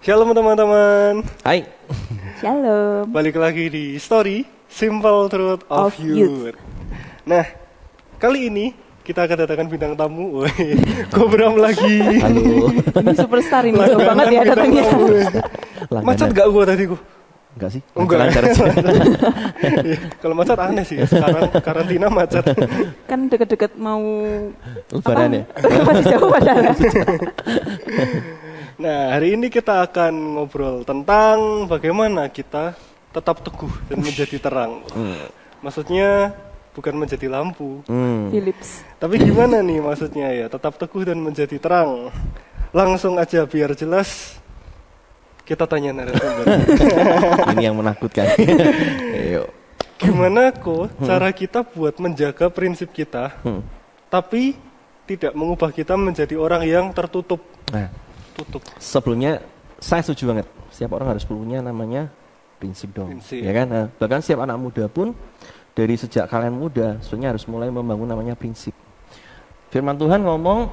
Shalom teman-teman. Hai. Shalom. Balik lagi di Story Simple Truth of Youth. Nah, kali ini kita kedatangan bintang tamu. Woi, Gobram lagi. Halo. Ini superstar ini, jauh banget ya bintang datangnya. tamu. Macet gak gua tadi gua? Enggak sih? Enggak. Lancar aja. Iya, kalau macet aneh sih. Sekarang karantina macet. Kan deket-deket mau Lebaran ya? Masih jauh padahal. Nah, hari ini kita akan ngobrol tentang bagaimana kita tetap teguh dan menjadi terang. Maksudnya bukan menjadi lampu. Philips. Tapi gimana nih maksudnya ya, tetap teguh dan menjadi terang. Langsung aja biar jelas kita tanya narasumber. Ini yang menakutkan. Ayo. Gimana kok cara kita buat menjaga prinsip kita, tapi tidak mengubah kita menjadi orang yang tertutup. Nah, Tutup. sebelumnya saya setuju banget. Setiap orang harus punya namanya prinsip dong. Prinsip. Ya kan? Nah, bahkan setiap anak muda pun dari sejak kalian muda sebenarnya harus mulai membangun namanya prinsip. Firman Tuhan ngomong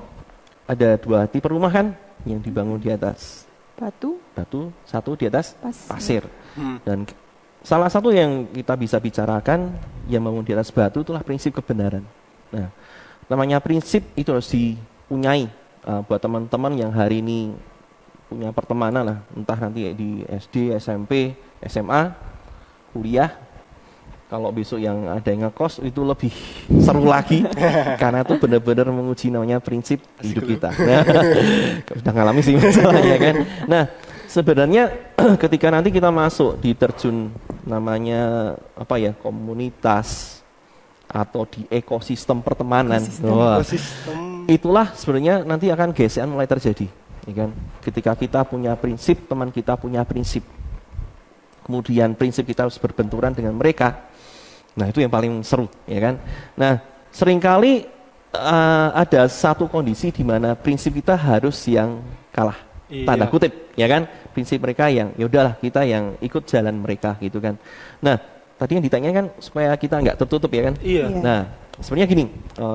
ada 2 tipe rumah kan yang dibangun di atas Batu. batu, satu di atas pasir. Dan salah satu yang kita bisa bicarakan yang membangun di atas batu itulah prinsip kebenaran. Nah, namanya prinsip itu harus dipunyai buat teman-teman yang hari ini punya pertemanan lah, entah nanti di SD, SMP, SMA, kuliah. Kalau besok yang ada yang ngekos itu lebih seru lagi karena itu benar-benar menguji namanya prinsip hidup kita. Nah, udah ngalami sih masalahnya kan. Nah, sebenarnya ketika nanti kita masuk di terjun namanya apa ya, komunitas atau di ekosistem pertemanan, wah, itulah sebenarnya nanti akan gesekan mulai terjadi, ya kan? Ketika kita punya prinsip, teman kita punya prinsip, kemudian prinsip kita harus berbenturan dengan mereka. Nah, itu yang paling seru, ya kan? Nah, seringkali ada satu kondisi di mana prinsip kita harus yang kalah, tanda kutip, ya kan? Prinsip mereka yang ya udahlah kita yang ikut jalan mereka, gitu kan? Nah, tadi yang ditanyakan kan supaya kita nggak tertutup, ya kan? Iya. Nah, sebenarnya gini,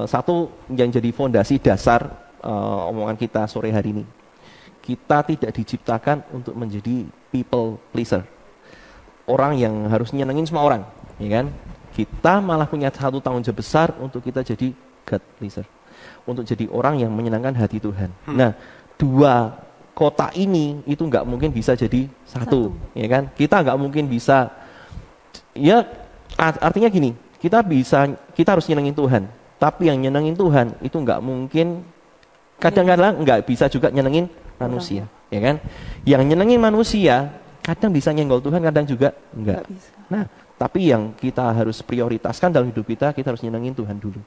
satu yang jadi fondasi dasar omongan kita sore hari ini, kita tidak diciptakan untuk menjadi people pleaser, orang yang harus nyenengin semua orang, ya kan? Kita malah punya satu tanggung jawab besar untuk kita jadi God pleaser, untuk jadi orang yang menyenangkan hati Tuhan. Nah, 2 kota ini itu nggak mungkin bisa jadi satu, ya kan? Kita nggak mungkin bisa, ya artinya gini, kita harus nyenengin Tuhan, tapi yang nyenengin Tuhan itu nggak mungkin, kadang-kadang nggak bisa juga nyenengin manusia, ya kan? Yang nyenengin manusia kadang bisa nyenggol Tuhan, kadang juga enggak. Nah, tapi yang kita harus prioritaskan dalam hidup kita harus nyenengin Tuhan dulu.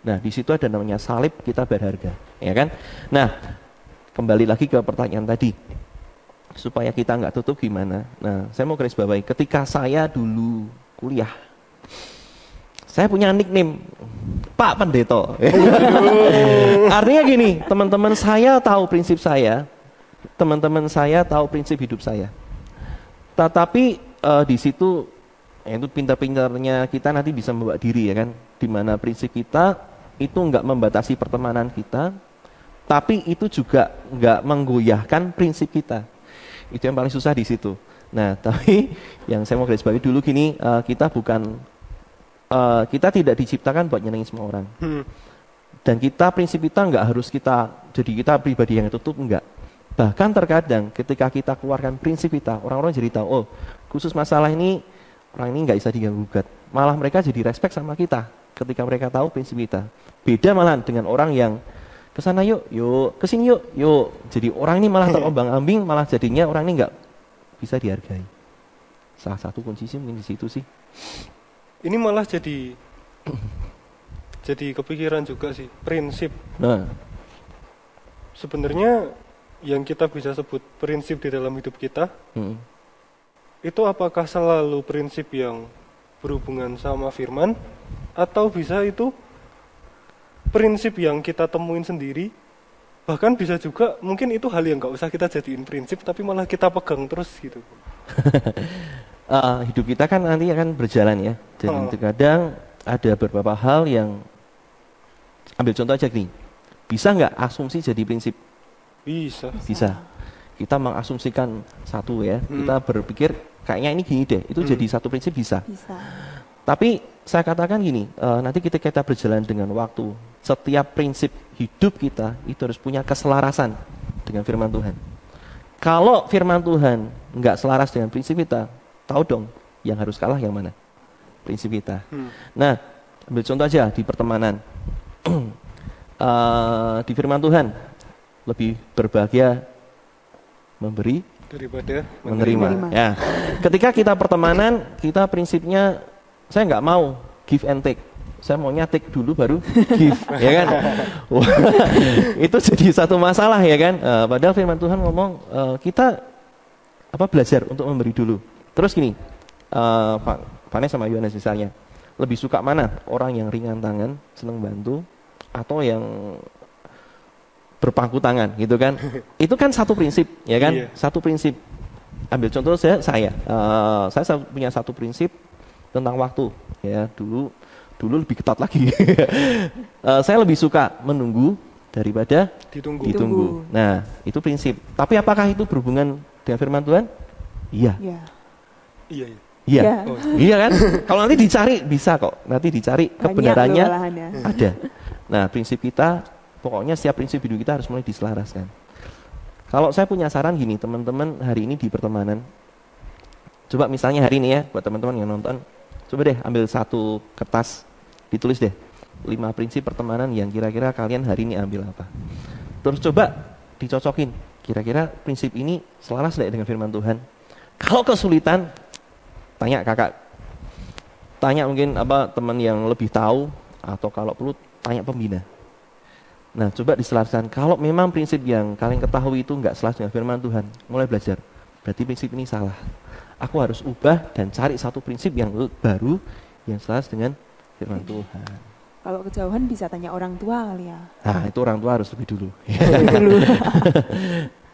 Nah, di situ ada namanya salib, kita berharga, ya kan? Nah, kembali lagi ke pertanyaan tadi, supaya kita nggak tutup gimana? Nah, saya mau garis bawahi, ketika saya dulu kuliah, saya punya nickname Pak Pendeta. Artinya gini, teman-teman saya tahu prinsip saya, teman-teman saya tahu prinsip hidup saya. Tetapi di situ itu pintar-pintarnya kita nanti bisa membawa diri, ya kan, di mana prinsip kita itu nggak membatasi pertemanan kita, tapi itu juga nggak menggoyahkan prinsip kita. Itu yang paling susah di situ. Nah, tapi yang saya mau garis bawahi dulu gini, kita tidak diciptakan buat nyenengin semua orang. Dan prinsip kita nggak harus jadi kita pribadi yang tutup, enggak. Bahkan terkadang ketika kita keluarkan prinsip kita, orang-orang jadi tahu, oh, khusus masalah ini orang ini nggak bisa diganggu-gugat. Malah mereka jadi respect sama kita ketika mereka tahu prinsip kita. Beda malah dengan orang yang kesana yuk, kesini yuk. Jadi orang ini malah terombang-ambing, malah jadinya orang ini nggak bisa dihargai. Salah satu kunci sih mungkin di situ sih. Ini malah jadi kepikiran juga sih, prinsip. Nah, sebenarnya yang kita bisa sebut prinsip di dalam hidup kita, itu apakah selalu prinsip yang berhubungan sama firman, atau bisa itu prinsip yang kita temuin sendiri, bahkan bisa juga mungkin itu hal yang nggak usah kita jadiin prinsip, tapi malah kita pegang terus gitu. Hidup kita kan nanti akan berjalan, ya. Jadi terkadang ada beberapa hal yang, ambil contoh aja gini, bisa nggak asumsi jadi prinsip? Bisa. Kita mengasumsikan satu ya, kita berpikir kayaknya ini gini deh, itu jadi satu prinsip bisa. Bisa. Tapi saya katakan gini, nanti kita berjalan dengan waktu, setiap prinsip hidup kita itu harus punya keselarasan dengan firman Tuhan. Kalau firman Tuhan nggak selaras dengan prinsip kita, tahu dong, yang harus kalah yang mana? Prinsip kita. Nah, ambil contoh aja di pertemanan. Di firman Tuhan, lebih berbahagia memberi daripada menerima. Ya, ketika kita pertemanan, kita prinsipnya saya nggak mau give and take. Saya maunya take dulu baru give, ya kan? Wah, itu jadi satu masalah ya kan? Padahal firman Tuhan ngomong kita belajar untuk memberi dulu. Terus gini, Vanessa sama Yohanes misalnya, lebih suka mana? Orang yang ringan tangan, senang bantu, atau yang berpangku tangan, gitu kan? Itu kan satu prinsip, ya kan? Iya. Satu prinsip. Ambil contoh saya punya satu prinsip tentang waktu, ya dulu lebih ketat lagi. Saya lebih suka menunggu daripada ditunggu. Nah, itu prinsip. Tapi apakah itu berhubungan dengan firman Tuhan? Iya. Ya. Iya. Iya. Ya. Oh, Iya kan? Kalau nanti dicari bisa kok. Nanti dicari kebenarannya Banyak loh malahan ya. ada. Nah, prinsip kita, pokoknya setiap prinsip hidup kita harus mulai diselaraskan. Kalau saya punya saran gini, teman-teman hari ini di pertemanan, coba misalnya hari ini ya, buat teman-teman yang nonton, coba deh ambil satu kertas, ditulis deh 5 prinsip pertemanan yang kira-kira kalian hari ini ambil apa. Terus coba dicocokin, kira-kira prinsip ini selaras nggak dengan firman Tuhan. Kalau kesulitan, tanya kakak, tanya mungkin teman yang lebih tahu, atau kalau perlu tanya pembina. Nah, coba diselaraskan. Kalau memang prinsip yang kalian ketahui itu nggak selaras dengan firman Tuhan, mulai belajar. Berarti prinsip ini salah. Aku harus ubah dan cari satu prinsip yang baru yang selaras dengan firman Tuhan. Kalau kejauhan bisa tanya orang tua kali ya. Nah, itu orang tua harus lebih dulu.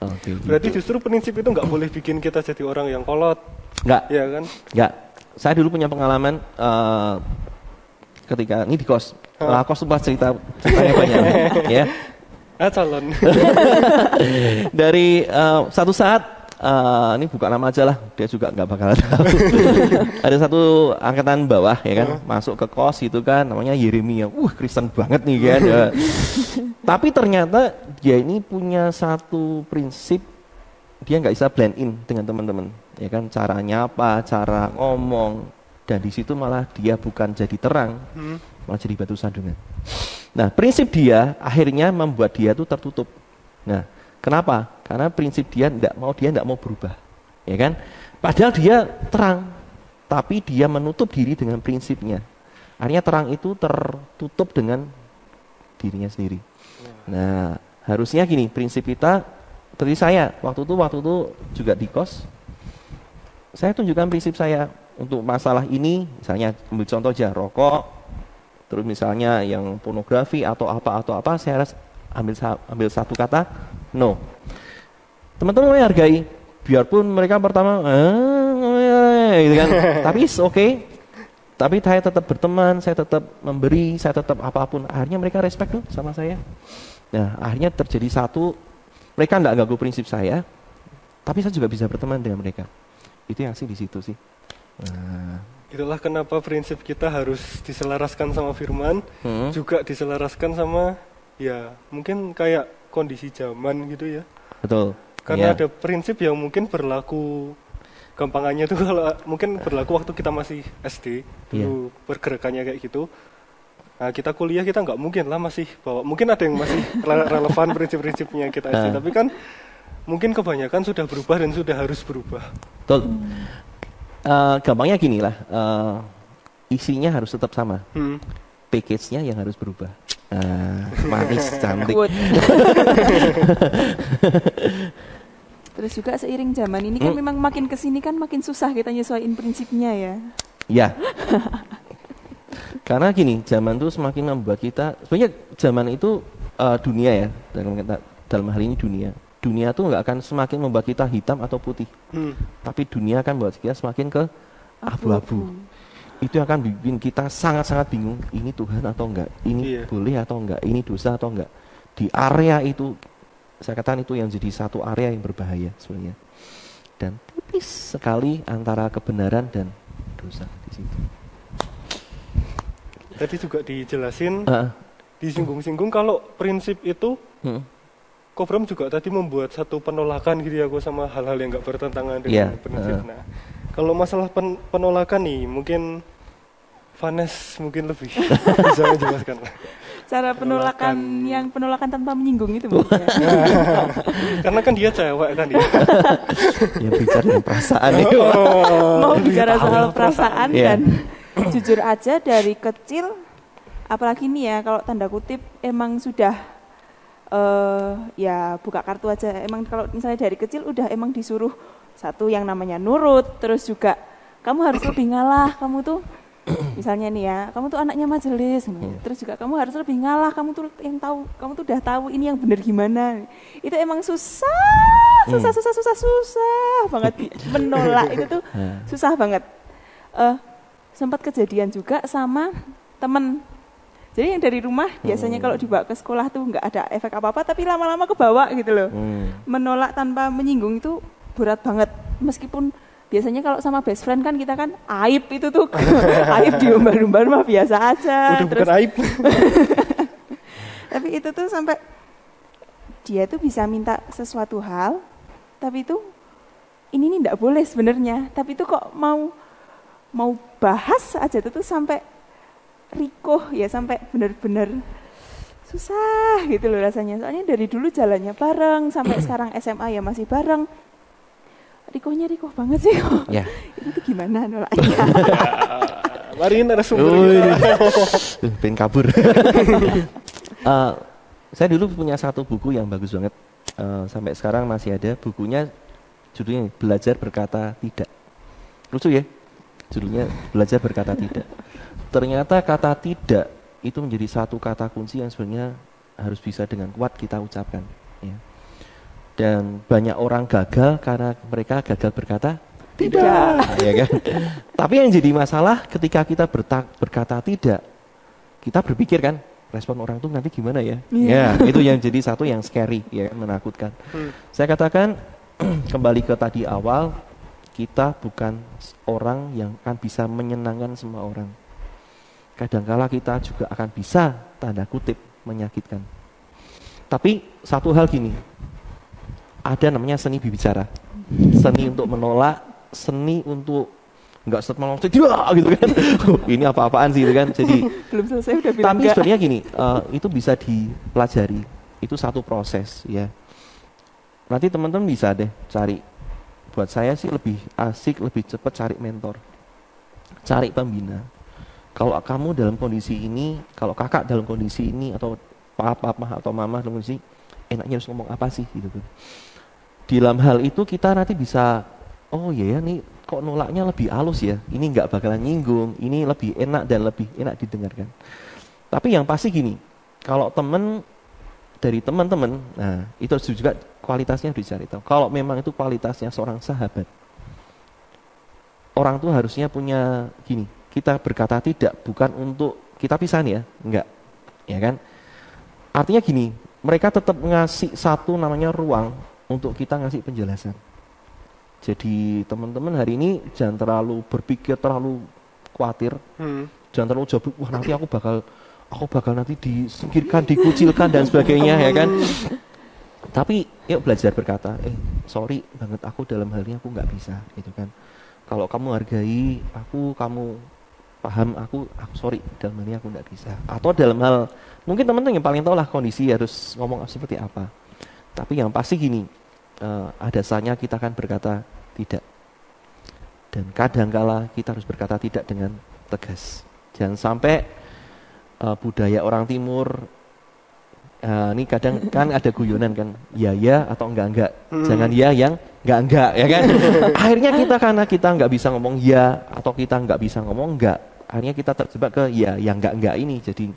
Oke, Berarti gitu. justru prinsip itu nggak boleh bikin kita jadi orang yang kolot, Nggak, ya kan? nggak. Saya dulu punya pengalaman ketika ini di kos. Kos tuh ceritanya banyak, ya. Calon. Dari satu saat, ini buka nama aja lah, dia juga nggak bakal tahu. Ada satu angkatan bawah ya kan, masuk ke kos itu kan, namanya Yeremia. Kristen banget nih kan. Ya. Tapi ternyata dia ini punya satu prinsip, dia nggak bisa blend in dengan teman-teman, ya kan, caranya apa, cara ngomong, dan di situ malah dia bukan jadi terang, malah jadi batu sandungan. Nah, prinsip dia akhirnya membuat dia tuh tertutup. Nah, kenapa? Karena prinsip dia tidak mau berubah, ya kan? Padahal dia terang, tapi dia menutup diri dengan prinsipnya. Akhirnya terang itu tertutup dengan dirinya sendiri. Nah, harusnya gini, prinsip kita seperti saya waktu itu juga di kos. Saya tunjukkan prinsip saya untuk masalah ini, misalnya ambil contoh aja rokok, terus misalnya yang pornografi atau apa, saya harus ambil satu kata no. Teman-teman menghargai, biarpun mereka pertama gitu kan, tapi oke. Tapi saya tetap berteman, saya tetap memberi, saya tetap apapun. Akhirnya mereka respect tuh sama saya. Nah, akhirnya terjadi satu, mereka enggak ganggu prinsip saya, tapi saya juga bisa berteman dengan mereka. Itu yang sih di situ sih. Nah, Itulah kenapa prinsip kita harus diselaraskan sama firman, juga diselaraskan sama ya mungkin kayak kondisi zaman gitu ya. betul. Karena Ya. ada prinsip yang mungkin berlaku, gampangannya tuh kalau mungkin berlaku waktu kita masih SD, dulu pergerakannya kayak gitu. Nah, kita kuliah kita nggak mungkin lah masih bawa, mungkin ada yang masih relevan prinsip-prinsipnya kita SD, tapi kan mungkin kebanyakan sudah berubah dan sudah harus berubah. Betul. Gampangnya gini lah, isinya harus tetap sama, package-nya yang harus berubah. Manis, cantik. Good. Terus juga seiring zaman ini kan memang makin kesini kan makin susah kita nyesuaiin prinsipnya ya. Ya. Karena gini, zaman itu semakin membuat kita, sebenarnya zaman itu dunia ya, dalam hal ini dunia. Dunia tuh nggak akan semakin membuat kita hitam atau putih, tapi dunia akan membuat kita semakin ke abu-abu. Itu akan bikin kita sangat-sangat bingung, ini Tuhan atau enggak, ini boleh atau enggak, ini dosa atau enggak. Di area itu saya katakan itu yang jadi satu area yang berbahaya sebenarnya. Dan tipis sekali antara kebenaran dan dosa di situ. Tadi juga dijelasin, disinggung-singgung kalau prinsip itu, Kobram juga tadi membuat satu penolakan gitu ya, sama hal-hal yang nggak bertentangan dengan prinsip. Nah, kalau masalah penolakan nih, mungkin Vanes mungkin lebih bisa menjelaskan. Cara penolakan yang penolakan tanpa menyinggung itu mungkin. Karena kan dia cewek kan dia. Ya bicara dengan perasaan itu. Mau bicara soal perasaan dan jujur aja dari kecil, apalagi nih ya kalau tanda kutip emang sudah ya buka kartu aja. Emang kalau misalnya dari kecil udah emang disuruh satu yang namanya nurut, terus juga kamu harus lebih ngalah, kamu tuh misalnya nih ya, kamu tuh anaknya majelis, terus juga kamu harus lebih ngalah, kamu tuh yang tahu, kamu tuh udah tahu ini yang benar gimana. Itu emang susah banget menolak itu tuh susah banget. Sempat kejadian juga sama temen. Jadi yang dari rumah biasanya kalau dibawa ke sekolah tuh nggak ada efek apa-apa, tapi lama-lama kebawa gitu loh. Menolak tanpa menyinggung itu berat banget, meskipun biasanya kalau sama best friend kan kita kan aib itu tuh aib diumbar-umbar mah biasa aja. Udah bukan aib. Tapi itu tuh sampai dia tuh bisa minta sesuatu hal, tapi itu ini nih enggak boleh sebenarnya, tapi itu kok mau bahas aja tuh sampai rikuh ya, sampai benar-benar susah gitu loh rasanya. Soalnya dari dulu jalannya bareng sampai sekarang SMA ya masih bareng. Rikuhnya rikuh banget sih. Ya. Itu tuh gimana nolaknya? Mari narasumber. Pengen kabur. Saya dulu punya satu buku yang bagus banget. Sampai sekarang masih ada. Bukunya judulnya Belajar Berkata Tidak. Lucu ya? Judulnya Belajar Berkata Tidak. Ternyata kata tidak itu menjadi satu kata kunci yang sebenarnya harus bisa dengan kuat kita ucapkan. Ya. Dan banyak orang gagal karena mereka gagal berkata tidak. Ya kan? Tapi yang jadi masalah ketika kita berkata tidak, kita berpikir kan, respon orang tuh nanti gimana ya? Ya, itu yang jadi satu yang scary, ya, menakutkan. Saya katakan kembali ke tadi awal, kita bukan orang yang akan bisa menyenangkan semua orang. Kadangkala kita juga akan bisa, tanda kutip, menyakitkan. Tapi satu hal gini, ada namanya seni berbicara, seni untuk menolak, seni untuk nggak menolak gitu kan. Ini apa-apaan sih gitu kan. Jadi belum selesai udah bilang. tapi sebenarnya gini, itu bisa dipelajari, itu satu proses ya. Nanti teman-teman bisa deh cari. Buat saya sih lebih asik, lebih cepat cari mentor, cari pembina. Kalau kamu dalam kondisi ini, kalau kakak dalam kondisi ini, atau papa atau mama dalam kondisi, enaknya harus ngomong apa sih gitu kan. Di dalam hal itu kita nanti bisa, oh iya ya nih kok nolaknya lebih halus ya, ini nggak bakalan nyinggung, ini lebih enak dan lebih enak didengarkan. Tapi yang pasti gini, kalau dari teman-teman, nah itu juga kualitasnya dicari tahu. Kalau memang itu kualitasnya seorang sahabat, orang tuh harusnya punya gini, kita berkata tidak bukan untuk kita pisah nih ya, enggak, ya kan? Artinya gini, mereka tetap ngasih satu namanya ruang untuk kita ngasih penjelasan. Jadi teman-teman hari ini jangan terlalu berpikir terlalu khawatir, jangan terlalu jauh, wah nanti aku bakal nanti disingkirkan, dikucilkan dan sebagainya ya kan. Tapi yuk belajar berkata, sorry banget aku dalam hal ini aku nggak bisa gitu kan. Kalau kamu hargai aku, kamu paham aku sorry dalam hal ini aku nggak bisa. Atau dalam hal mungkin teman-teman yang paling tahu lah kondisi harus ngomong seperti apa. Tapi yang pasti gini, ada saatnya kita akan berkata tidak. Dan kadangkala kita harus berkata tidak dengan tegas. Jangan sampai budaya orang timur, ini kadang kan ada guyonan kan, ya atau enggak. Jangan ya yang enggak ya kan. Akhirnya kita karena kita nggak bisa ngomong ya atau kita nggak bisa ngomong enggak, akhirnya kita terjebak ke ya yang enggak ini. Jadi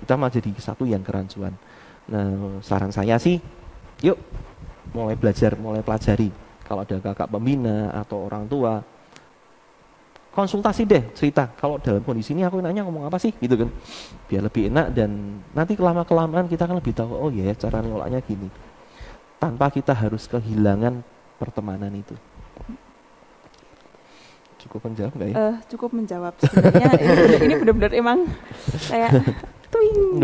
kita malah jadi satu yang kerancuan. Nah saran saya sih, yuk mulai belajar, mulai pelajari. Kalau ada kakak pembina atau orang tua, konsultasi deh, cerita. Kalau dalam kondisi ini aku enaknya ngomong apa sih, gitu kan? Biar lebih enak dan nanti kelamaan kita kan lebih tahu. Oh ya, cara nolaknya gini. tanpa kita harus kehilangan pertemanan itu. Cukup menjawab nggak ya? Cukup menjawab. Sebenarnya ini benar-benar emang kayak twing.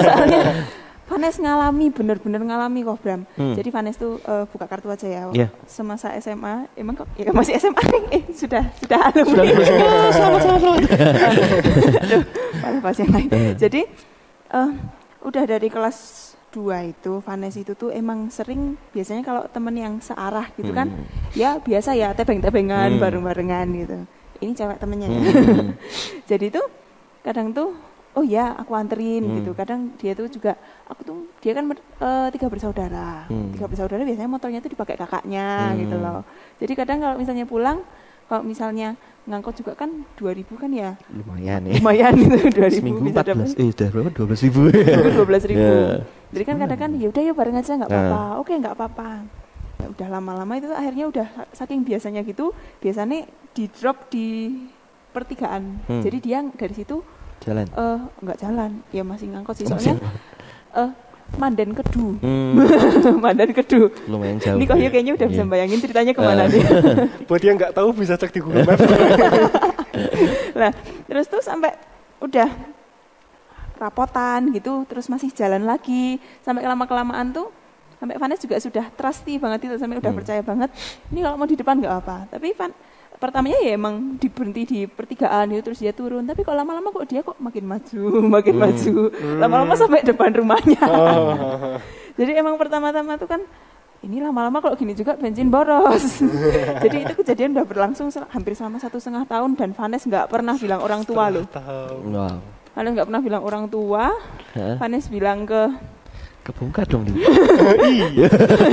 Soalnya Vanes ngalami, benar-benar ngalami kok Bram. Jadi Vanes tuh buka kartu aja ya. Yeah. Semasa SMA, emang kok ya masih SMA nih? Sudah alumni. Selamat. Aduh, malah pas yang lain. Jadi udah dari kelas 2 itu, Vanes itu tuh emang sering biasanya kalau temen yang searah gitu kan, ya biasa ya tebeng-tebengan, bareng-barengan gitu. Ini cewek temennya ya. Jadi tuh kadang tuh, oh ya aku anterin gitu. Kadang dia tuh juga, dia kan 3 bersaudara. 3 bersaudara biasanya motornya tuh dipakai kakaknya gitu loh. Jadi kadang kalau misalnya pulang, kalau misalnya ngangkut juga kan 2.000 kan ya. Lumayan ya. Lumayan itu 2.000 seminggu bisa 14, dapat. udah berapa? 12.000. 12.000. Yeah. Jadi kan kadang kan ya udah ya bareng aja nggak apa-apa. Oke nggak apa-apa. Ya udah lama-lama itu akhirnya udah saking biasanya gitu, biasanya di drop di pertigaan. Jadi dia dari situ jalan. Nggak jalan, ya masih ngangkut sih soalnya. Mandan Kedu. Mandan Kedu. Lumayan jauh. Ini kok ya kayaknya udah bisa bayangin ceritanya kemana dia. Buat yang nggak tahu bisa cek di Google Maps. Nah, terus tuh sampai udah rapotan gitu, terus masih jalan lagi. Sampai lama-kelamaan tuh, sampai Vanes juga sudah trusty banget itu, sampai udah percaya banget. Ini kalau mau di depan nggak apa. Tapi pertamanya ya emang berhenti di pertigaan itu, terus dia turun. Tapi kok lama-lama kok dia kok makin maju. Lama-lama sampai depan rumahnya. Jadi emang pertama-tama tuh kan, ini lama-lama kalau gini juga bensin boros. Jadi itu kejadian udah berlangsung hampir selama 1,5 tahun dan Vanes nggak pernah bilang orang tua loh. Wow. Vanes nggak pernah bilang orang tua. Vanes bilang kebongkar dong nih.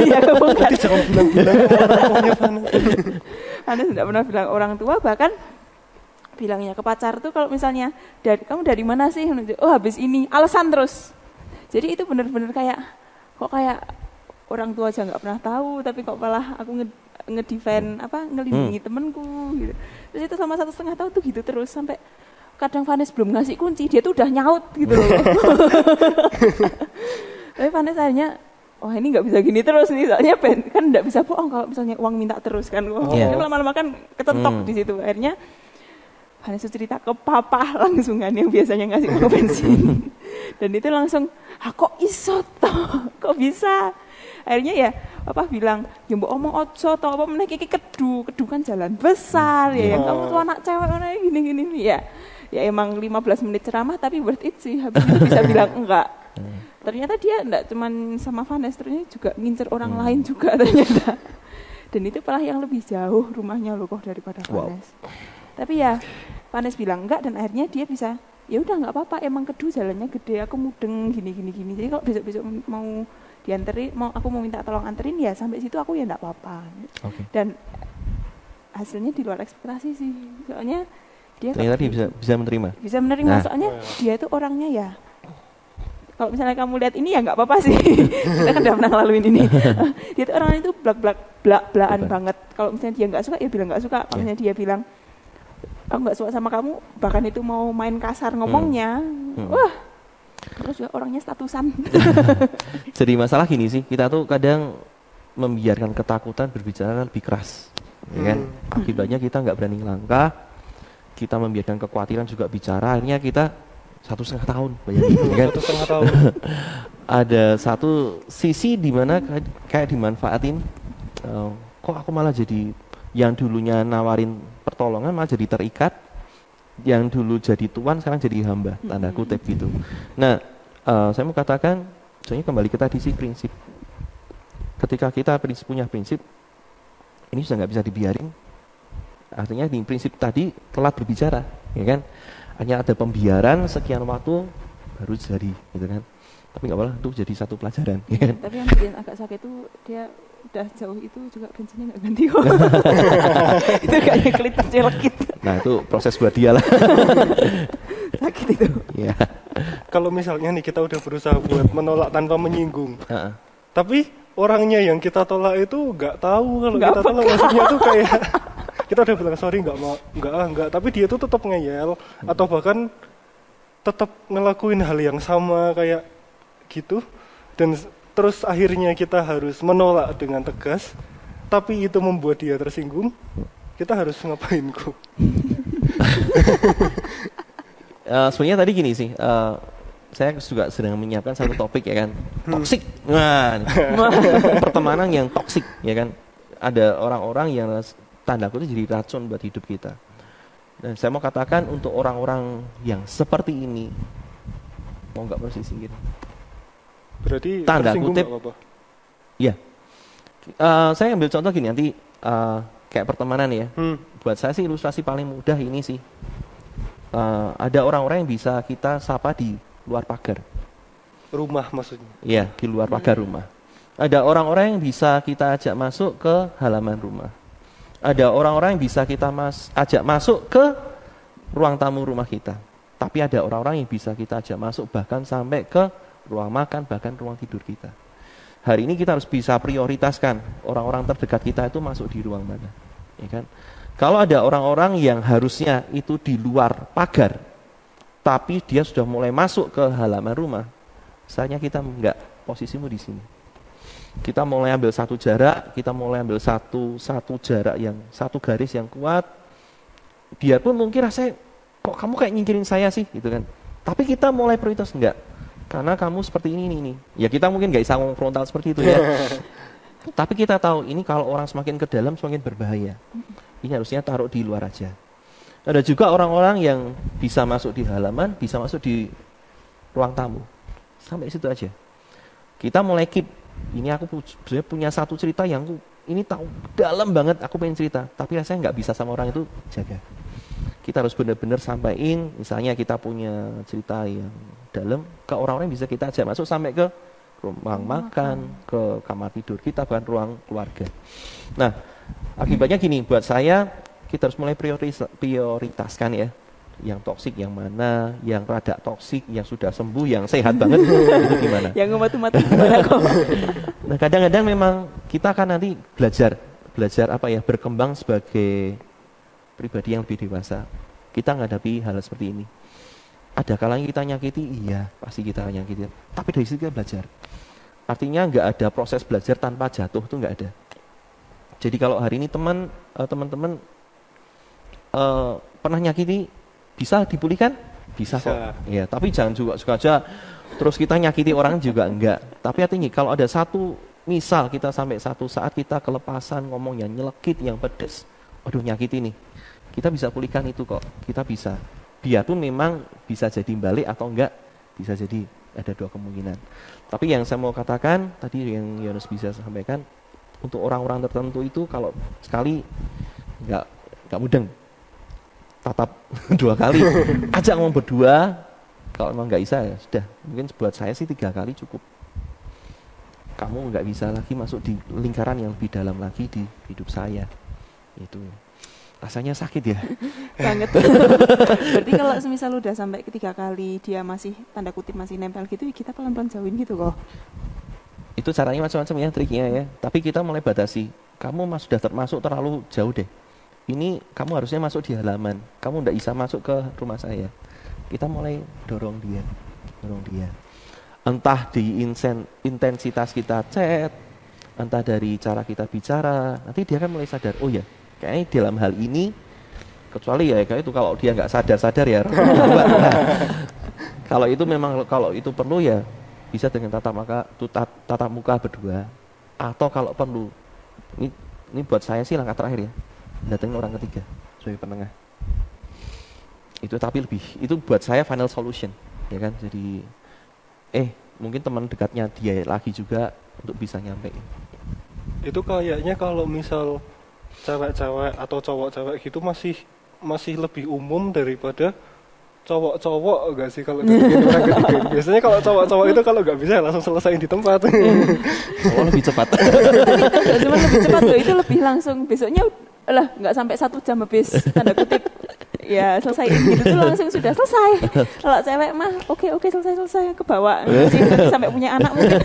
Iya kebongkar. Jangan bilang-bilang orangnya Vanes. Vanes nggak pernah bilang orang tua, bahkan bilangnya ke pacar tuh kalau misalnya kamu dari mana sih? Oh habis ini, alasan terus. Jadi itu benar-benar kayak orang tua aja nggak pernah tahu, tapi kok malah aku ngedefend ngelindungi temenku gitu. Terus itu selama 1,5 tahun tuh gitu terus, sampai kadang Vanes belum ngasih kunci dia tuh udah nyaut gitu loh. Tapi Vanes akhirnya ini nggak bisa gini terus nih, soalnya kan nggak bisa bohong kalau misalnya uang minta terus kan. Lama-lama kan kecentok di situ. Akhirnya Vanes cerita ke papa langsungan yang biasanya ngasih uang bensin. Dan itu langsung, kok iso toh? Kok bisa? Akhirnya ya papa bilang, ya mbok omong ojo toh, apa meneh iki kedu kan jalan besar ya. Kamu tuh anak cewek mana gini ya. Ya emang 15 menit ceramah tapi worth it sih. Habis itu bisa bilang enggak. Ternyata dia enggak cuman sama Vanes, ternyata juga ngincer orang lain juga ternyata. Dan itu malah yang lebih jauh rumahnya loh kok daripada Vanes. Tapi ya Vanes bilang enggak dan akhirnya dia bisa, ya udah enggak apa-apa, emang Kedu jalannya gede, aku mudeng gini. Jadi kalau besok-besok mau dianterin, aku mau minta tolong anterin ya sampai situ aku ya enggak apa-apa. Okay. Dan hasilnya di luar ekspektasi sih. Soalnya dia ternyata bisa menerima. Bisa menerima, soalnya dia itu orangnya ya, kalau misalnya kamu lihat ini ya nggak apa-apa sih. Kita kan udah pernah ngelaluin ini. Dia itu orangnya itu blak-blakan banget. Kalau misalnya dia nggak suka ya bilang nggak suka. Kalau misalnya dia bilang aku nggak suka sama kamu, bahkan itu mau main kasar ngomongnya, wah, terus juga orangnya statusan. Jadi masalah gini sih, kita tuh kadang membiarkan ketakutan berbicara lebih keras, ya kan? Akibatnya kita nggak berani ngelangkah. Kita membiarkan kekhawatiran juga bicara, akhirnya kita 1,5 tahun bayangin, kan? 1,5 tahun. Ada satu sisi di mana kayak dimanfaatin, kok aku malah jadi yang dulunya nawarin pertolongan malah jadi terikat, yang dulu jadi tuan sekarang jadi hamba, tanda kutip gitu. Nah, saya mau katakan, soalnya kembali ke tadi sih prinsip. Ketika kita punya prinsip, ini sudah nggak bisa dibiarin. Artinya di prinsip tadi telat berbicara, ya kan? Hanya ada pembiaran sekian waktu baru jadi, gitu kan? Tapi nggak apa-apa, itu jadi satu pelajaran. Ya kan? Tapi yang bikin agak sakit itu dia udah jauh itu juga bensinnya nggak ganti kok. Itu kayaknya kelitip gitu. Nah itu proses buat dia lah. Sakit itu. Ya. Kalau misalnya nih kita udah berusaha buat menolak tanpa menyinggung, tapi orangnya yang kita tolak itu nggak tahu kalau kita tolak, maksudnya tuh kayak kita udah bilang sorry nggak, tapi dia tuh tetap ngeyel atau bahkan tetap ngelakuin hal yang sama kayak gitu, dan terus akhirnya kita harus menolak dengan tegas, tapi itu membuat dia tersinggung, kita harus ngapain kok? Sebenarnya tadi gini sih, saya juga sedang menyiapkan satu topik ya kan, toksik. Nah, pertemanan yang toksik ya kan. Ada orang-orang yang tanda kutip jadi racun buat hidup kita. Dan saya mau katakan untuk orang-orang yang seperti ini, mau nggak bersisingin. Berarti tanda tersinggung kutip, nggak apa-apa? Iya. Saya ambil contoh gini nanti kayak pertemanan ya. Buat saya sih ilustrasi paling mudah ini sih. Ada orang-orang yang bisa kita sapa di luar pagar. Rumah maksudnya? Iya, di luar pagar rumah. Ada orang-orang yang bisa kita ajak masuk ke halaman rumah. Ada orang-orang yang bisa kita ajak masuk ke ruang tamu rumah kita. Tapi ada orang-orang yang bisa kita ajak masuk bahkan sampai ke ruang makan, bahkan ruang tidur kita. Hari ini kita harus bisa prioritaskan orang-orang terdekat kita itu masuk di ruang mana, ya kan? Kalau ada orang-orang yang harusnya itu di luar pagar, tapi dia sudah mulai masuk ke halaman rumah, misalnya kita enggak, posisimu di sini. Kita mulai ambil satu jarak, kita mulai ambil satu jarak yang satu garis yang kuat. Biarpun mungkin rasanya kok kamu kayak nyingkirin saya sih, gitu kan? Tapi kita mulai prioritas enggak. Karena kamu seperti ini. Ya kita mungkin nggak bisa ngomong frontal seperti itu ya. Tapi kita tahu ini kalau orang semakin ke dalam semakin berbahaya. Ini harusnya taruh di luar aja. Ada juga orang-orang yang bisa masuk di halaman, bisa masuk di ruang tamu. Sampai situ aja. Kita mulai keep. Ini aku sebenarnya punya satu cerita yang ini tahu dalam banget aku pengen cerita. Tapi rasanya nggak bisa sama orang itu, jaga. Kita harus benar-benar sampaikan, misalnya kita punya cerita yang dalam, ke orang-orang yang bisa kita ajak masuk sampai ke ruang makan, ke kamar tidur kita, bahkan ruang keluarga. Nah, akibatnya gini, buat saya, kita harus mulai prioritaskan ya, yang toksik yang mana, yang rada toksik, yang sudah sembuh, yang sehat banget, itu gimana? Yang matu-matu gimana kok? Nah, kadang-kadang memang kita akan nanti belajar apa ya, berkembang sebagai pribadi yang lebih dewasa. Kita menghadapi hal seperti ini. Ada kalanya kita nyakiti, iya pasti kita nyakiti. Tapi dari situ kita belajar. Artinya nggak ada proses belajar tanpa jatuh, itu nggak ada. Jadi kalau hari ini teman-teman pernah nyakiti, bisa dipulihkan? Bisa kok. Ya, tapi jangan juga sengaja terus kita nyakiti orang juga enggak. Tapi artinya kalau ada satu misal kita sampai satu saat kita kelepasan ngomong yang nyelekit, yang pedes, aduh nyakiti nih. Kita bisa pulihkan itu kok, kita bisa. Biarpun memang bisa jadi balik atau enggak, bisa jadi ada dua kemungkinan. Tapi yang saya mau katakan, tadi yang Yohanes bisa sampaikan, untuk orang-orang tertentu itu kalau sekali enggak mudeng, tatap 2 kali, ajak ngomong berdua, kalau memang enggak bisa ya sudah. Mungkin buat saya sih 3 kali cukup. Kamu enggak bisa lagi masuk di lingkaran yang lebih dalam lagi di hidup saya. Itu. Rasanya sakit ya? Banget. Berarti kalau semisal udah sampai 3 kali dia masih tanda kutip masih nempel gitu, kita pelan-pelan jauhin gitu kok. Itu caranya macam-macam ya, triknya ya. Tapi kita mulai batasi. Kamu sudah termasuk terlalu jauh deh. Ini kamu harusnya masuk di halaman. Kamu tidak bisa masuk ke rumah saya. Kita mulai dorong dia. Entah di intensitas kita chat, entah dari cara kita bicara. Nanti dia kan mulai sadar, oh ya, kayaknya dalam hal ini, kecuali ya kayak itu kalau dia nggak sadar ya. Kalau itu memang kalau itu perlu ya bisa dengan tatap muka berdua, atau kalau perlu ini buat saya sih langkah terakhir ya, datangin orang ketiga sebagai penengah. Itu tapi itu buat saya final solution ya kan. Jadi mungkin teman dekatnya dia lagi juga untuk bisa nyampein. Itu kayaknya kalau misal cewek-cewek atau cowok-cewek gitu masih lebih umum daripada cowok-cowok enggak sih kalau deketin orang ketiga. Biasanya kalau cowok-cowok itu kalau nggak bisa langsung selesaiin di tempat. Oh, lebih cepat. Tapi itu nggak cuma lebih cepat loh, itu lebih langsung besoknya lah nggak sampai 1 jam habis tanda kutip ya selesai gitu tuh langsung sudah selesai. Kalau cewek mah oke selesai kebawa sampai punya anak mungkin.